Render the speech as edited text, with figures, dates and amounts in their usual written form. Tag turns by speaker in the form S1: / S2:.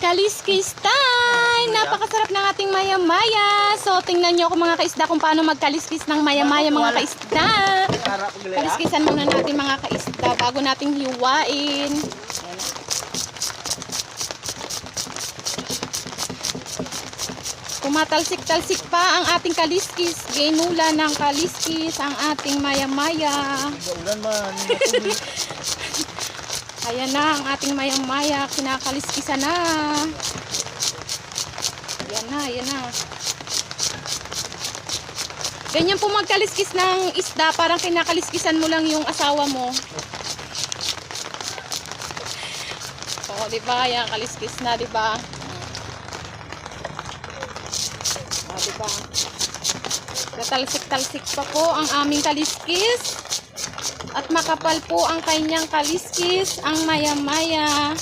S1: Kaliskis time! Napakasarap ng ating maya-maya. So, tingnan nyo ako mga kaisda kung paano magkaliskis ng maya-maya mga kaisda. Kaliskisan muna natin mga kaisda bago nating hiwain. Tumatalsik-talsik pa ang ating kaliskis. Ginula ng kaliskis ang ating maya-maya. Ayan na ang ating maya-maya. Kinakaliskisan na. Ayan na, ayan na. Ganyan po magkaliskis ng isda. Parang kinakaliskisan mo lang yung asawa mo. Oo, diba? Ayan, kaliskis na, diba? O, diba? Natalsik-talsik pa po ang aming kaliskis. At makapal po ang kanyang kaliskis, ang maya-maya.